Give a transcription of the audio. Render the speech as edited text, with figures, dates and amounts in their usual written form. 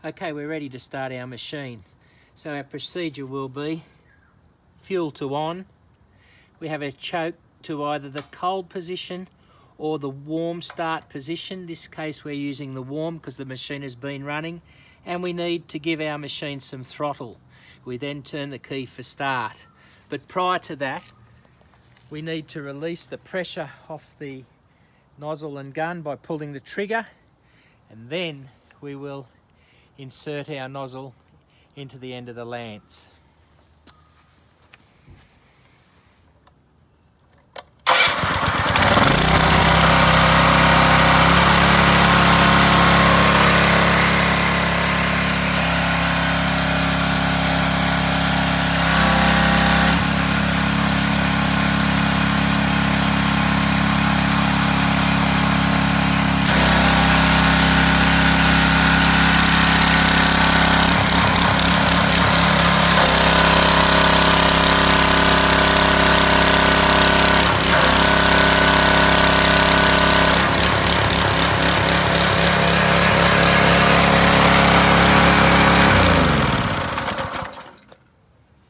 Okay, we're ready to start our machine. So our procedure will be fuel to on. We have a choke to either the cold position or the warm start position. In this case we're using the warm because the machine has been running, and we need to give our machine some throttle. We then turn the key for start. But prior to that, we need to release the pressure off the nozzle and gun by pulling the trigger, and then we will insert our nozzle into the end of the lance.